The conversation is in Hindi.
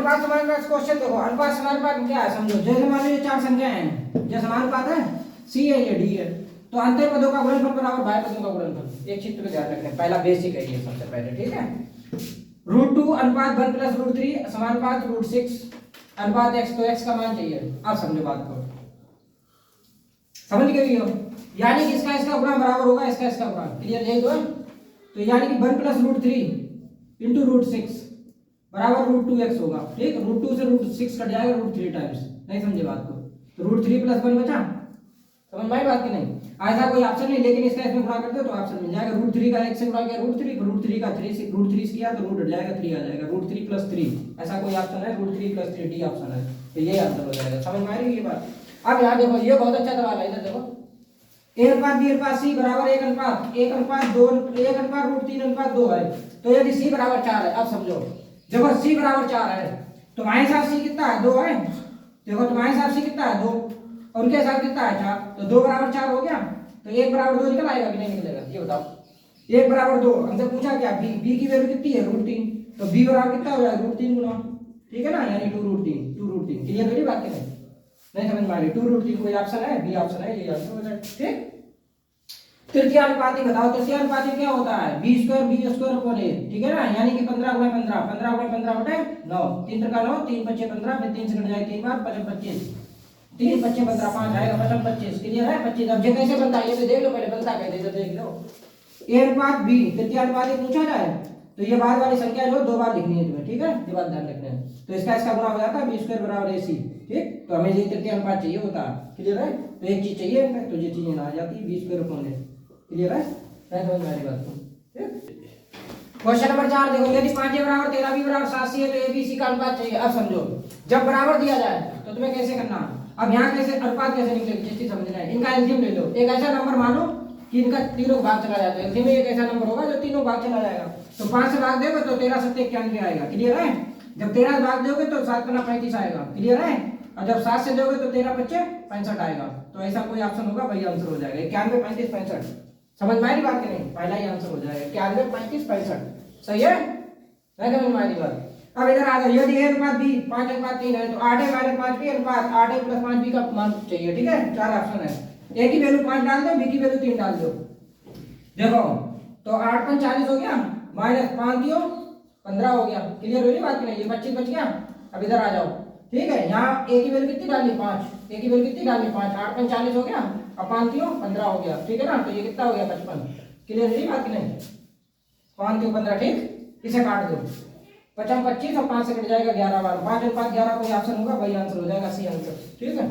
अनुपात समानुपात क्वेश्चन देखो, अनुपात समानुपात क्या है समझो। जैसे मान लो ये चार संख्याएं हैं, ये समानुपात है, सी है, ये डी है, तो अंतर पदों का गुणनफल बराबर बाह्य पदों का गुणनफल। एक चीज पे ध्यान रखना है, पहला बेसिक है ये सबसे पहले, ठीक है। √2 अनुपात 1 + √3 समानुपात √6 अनुपात x, तो x का मान चाहिए। आप समझो बात को, समझ गए हो? यानी कि इसका गुणा बराबर होगा इसका गुणा, क्लियर? यही तो है। तो यानी कि 1 + √3 इंटू √6 बराबर √2x होगा, ठीक। √2 से √6 कट जाएगा √3 टाइम्स। नहीं समझे बात को? तो √3 + 1 बचा, समझ में आई बात की नहीं? ऐसा कोई ऑप्शन नहीं, लेकिन इसका इसमें गुणा करते हो तो ऑप्शन मिल जाएगा। √3 का 1 से गुणा किया √3, √3 का 3 से √3 किया तो रूट हट जाएगा, 3 आ जाएगा। √3 + 3 ऐसा कोई ऑप्शन है? √3 + 3 डी ऑप्शन है, तो ये आंसर हो जाएगा। समझ में आ रही है ये बात? अब यहाँ देखो, ये बहुत अच्छा सवाल है, इधर देखो। A/B/C बराबर 1:2 1/√3/2 है। तो यदि C बराबर 4 है, अब समझो, देखो C बराबर 4 है, तुम्हारे हिसाब से कितना है? 2 है। देखो तुम्हारे हिसाब से कितना है? 2, और उनके हिसाब कितना है? 4। तो 2 बराबर 4 हो गया, तो 1 बराबर 2 निकल आएगा कि नहीं निकलेगा? ये बताओ। 1 बराबर 2, हमसे पूछा क्या? B की वैल्यू कितनी है? √3, तो B बराबर कितना हो जाएगा? √3 गुना, ठीक है ना, यानी 2√3। क्लियर मेरी बात की नहीं? नहीं समझ में आ रही? 2√3 कोई ऑप्शन है? बी ऑप्शन है, ये आंसर हो जाएगा, ठीक। तृतीयानुपाती बताओ, तृतीयानुपाती क्या होता है? b²b²/a, ठीक है ना, यानी कि 15 × 15 15 × 15 बटे 9, 3 × 9 3 × 5 15, फिर 3 से कट जाएगा 3 बार 5 25, 3 × 5 15 5 आएगा, 5 25, क्लियर है? 25। अब ये कैसे बनता है ये भी देख लो, पहले बनता कैसे तो देख लो। A/B तृतीयानुपाती पूछा जाए तो ये बाद वाली संख्या जो 2 बार लिखनी है तुम्हें, ठीक है, ये बात ध्यान रखना है। तो इसका गुणा हो जाता है b² = ac, ठीक। तो हमें ये तृतीयानुपात चाहिए होता है, क्लियर है? तो एक चीज चाहिए, तो ये चीजें ना आ जाती है b²/a, क्लियर है? समझ में आ रही बात को, ठीक। क्वेश्चन नंबर 4 देखो, यदि 5a = 13b = 7c है तो abc का अनुपात चाहिए। अब समझो, जब बराबर दिया जाए तो तुम्हें कैसे करना, अब यहाँ कैसे अनुपात कैसे निकलेगी, जिस चीज समझना है। इनका एलसीएम ले लो, एक ऐसा नंबर मानो कि इनका तीनों भाग चला जाता है, एलसीएम में एक ऐसा नंबर होगा जो तीनों भाग चला जाएगा। तो 5 से भाग दोगे तो 13 × 7 = 91 आएगा, क्लियर है? जब 13 से भाग दोगे तो 7 × 35 आएगा, क्लियर है? और जब 7 से दोगे तो 13 × 5 = 65 आएगा। तो ऐसा कोई ऑप्शन होगा, वही आंसर हो जाएगा। 91 35 65, समझ में आ रही बात की नहीं? पहला ही आंसर हो जाएगा 91 35 65, सही है? नहीं समझ में आ रही बात? अब इधर आ जाओ, यदि A/B 5:3 है तो 8a - 5b अनुपात 8a + 5b का मान चाहिए, ठीक है। 4 ऑप्शन है, a की वैल्यू 5 डाल दो, b की वैल्यू 3 डाल दो। देखो तो 8 × 40 हो गया, -5 दियो 15 हो गया, क्लियर हो रही बात की नहीं? ये 25 बच गया। अब इधर आ जाओ, ठीक है, यहाँ a की वैल्यू कितनी डालनी? 5, a की वैल्यू कितनी डालनी? 5, 8 × 40 हो गया, अब 5 दियो 15 हो गया, ठीक है ना। तो ये कितना हो गया? 55, क्लियर है बात की नहीं? 5 दियो 15, ठीक। इसे काट दो, 55 25 और 5 से कट जाएगा 11 बार, 5 अनुपात 11 कोई ऑप्शन होगा, वही आंसर हो जाएगा, सी आंसर, ठीक है।